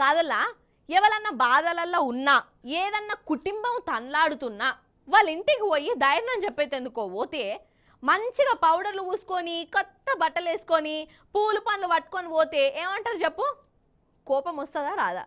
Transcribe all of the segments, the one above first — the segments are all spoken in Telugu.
కాదల్లా ఎవరన్నా బాధలల్లో ఉన్నా ఏదన్నా కుటుంబం తన్లాడుతున్నా వాళ్ళ ఇంటికి పోయి ధైర్యం చెప్పేందుకో పోతే మంచిగా పౌడర్లు పూసుకొని కొత్త బట్టలు వేసుకొని పూలు పండ్లు పట్టుకొని పోతే ఏమంటారు చెప్పు? కోపం వస్తుందా రాదా?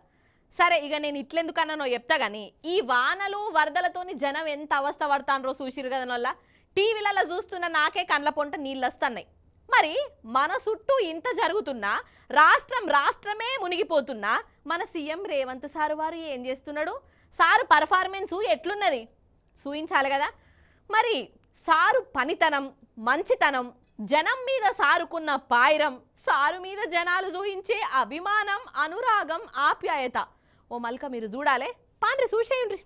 సరే ఇక నేను ఇట్లెందుకన్నానో చెప్తా కానీ ఈ వానలు వరదలతోని జనం ఎంత అవస్థ పడతానో చూసిరు కదనోళ్ళ. టీవీలలో చూస్తున్న నాకే కండ్ల పొంట నీళ్ళు వస్తున్నాయి. మరి మన చుట్టూ ఇంత జరుగుతున్నా రాష్ట్రమే మునిగిపోతున్నా మన సీఎం రేవంత్ సార్ వారు ఏం చేస్తున్నాడు? సారు పర్ఫార్మెన్స్ ఎట్లున్నది చూయించాలి కదా. మరి సారు పనితనం, మంచితనం, జనం మీద సారుకున్న పాయిరం, సారు మీద జనాలు చూయించే అభిమానం, అనురాగం, ఆప్యాయత ఓ మల్క మీరు చూడాలే. పాండ్రి చూసేయండి.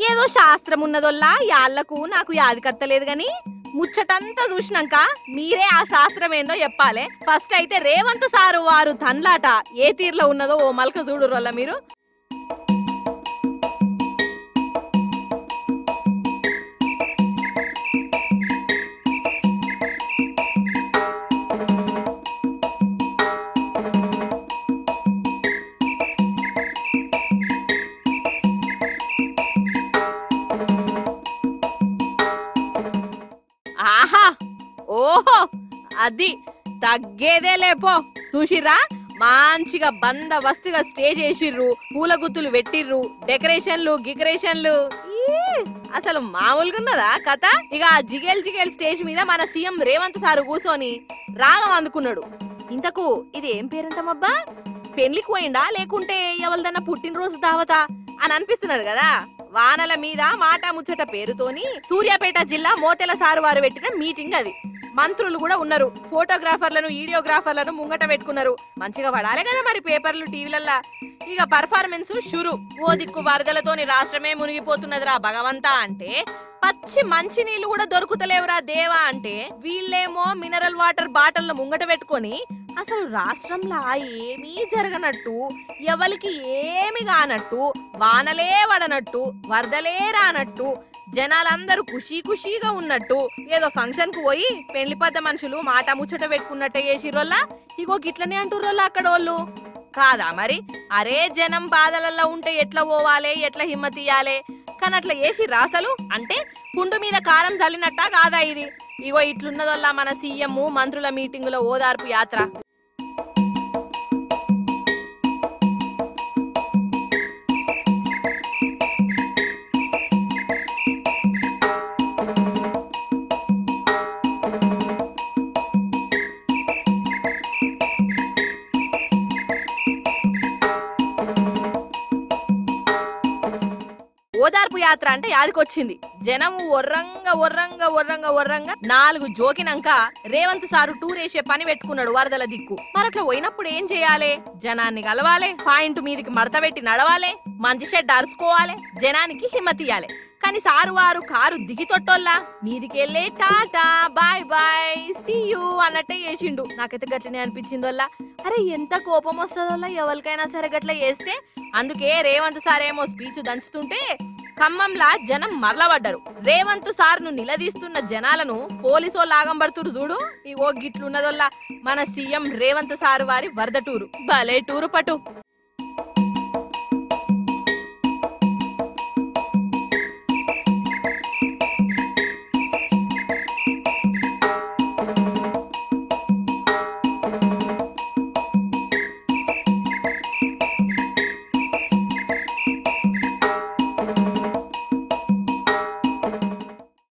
ఏదో శాస్త్రం ఉన్నదోల్లా యాళ్లకు నాకు యాదికత్తలేదు గాని ముచ్చటంతా చూసినాక మీరే ఆ శాస్త్రం ఏందో చెప్పాలి. ఫస్ట్ అయితే రేవంత్ సారు వారు తన్లాట ఏ తీరులో ఉన్నదో ఓ మల్క చూడు వల్ల మీరు. ఆహా ఓహో అది తగ్గేదే లేపో. చూసిర్రా మంచిగా బందబస్తుగా స్టేజ్ వేసిర్రు, పూల గుత్తులు పెట్టిర్రు, డెకరేషన్లు గికరేషన్లు. అసలు మామూలుగా ఉన్నదా కథ? ఇక జిగేల్ స్టేజ్ మీద మన సీఎం రేవంత్ సారు కూర్చొని రాగం అందుకున్నాడు. ఇంతకు ఇది ఏం పేరంటమబ్బా? పెళ్లికి పోయిండా లేకుంటే ఎవరిదన్నా పుట్టినరోజు దావతా అని అనిపిస్తున్నది కదా. వానల మీద మాట ముచ్చట పేరుతోని సూర్యాపేట జిల్లా మోతెల సారు వారు పెట్టిన మీటింగ్ అది. మంత్రులు కూడా ఉన్నారు, ఫోటోగ్రాఫర్లను వీడియోగ్రాఫర్లను ముంగట పెట్టుకున్నారు. మంచిగా పడాలి కదా మరి పేపర్లు టీవీలల్లా. ఇక పర్ఫార్మెన్స్ షురు. ఓ దిక్కు వరదలతోని రాష్ట్రమే మునిగిపోతున్నదిరా భగవంతా అంటే పచ్చి మంచి నీళ్లు కూడా దొరుకుతలేవురా దేవా అంటే వీళ్ళేమో మినరల్ వాటర్ బాటిల్ ముంగట పెట్టుకొని అసలు రాష్ట్రంలో ఏమీ జరగనట్టు, ఎవరికి ఏమి కానట్టు, వానలే పడనట్టు, వరదలే రానట్టు, జనాలందరూ ఖుషీగా ఉన్నట్టు ఏదో ఫంక్షన్ కు పోయి పెళ్లి పెద్ద మనుషులు మాట ముచ్చట పెట్టుకున్నట్టే చేసిరోల్లా. ఇగో గిట్లనే అంటుర్రోల్లా అక్కడ వాళ్ళు కాదా మరి. అరే జనం బాధలల్లో ఉంటే ఎట్లా పోవాలి, ఎట్లా హిమ్మతియాలే, కానీ అట్లా వేసిర్రా అసలు? అంటే పుండు మీద కారం చల్లినట్టా కాదా ఇది? ఇగో ఇట్లున్నదల్లా మన సీఎం మంత్రుల మీటింగులో ఓదార్పు యాత్ర. ఓదార్పు యాత్ర అంటే యాదికొచ్చింది. జనము ఒర్రంగా 4 జోకినాక రేవంత్ సారు టూర్ వేసే పని పెట్టుకున్నాడు వరదల దిక్కు. మరి అట్లా పోయినప్పుడు ఏం చేయాలి? జనాన్ని కలవాలి, పాయింట్ మీదికి మడత పెట్టి నడవాలి, మంచి షెడ్ అరుచుకోవాలి, జనానికి హిమ్మతియాలి. కానీ సారు వారు కారు దిగి తొట్టోల్లా మీదికెళ్ళే tata bye bye see you అన్నట్టే చేసిండు. నాకైతే గట్లనే అనిపించిందోల్లా. అరే ఎంత కోపం వస్తుందోల్లా ఎవరికైనా సరే గట్ల చేస్తే. అందుకే రేవంత్ సార్ ఏమో స్పీచ్ దంచుతుంటే ఖమ్మంలా జనం మరలబడ్డారు. రేవంత్ సార్ ను నిలదీస్తున్న జనాలను పోలీసో లాగం పడుతురు చూడు. ఇగో గిట్లున్నదోల్లా మన సీఎం రేవంత్ సారు వారి వరద టూరు. భలే టూరు పటు.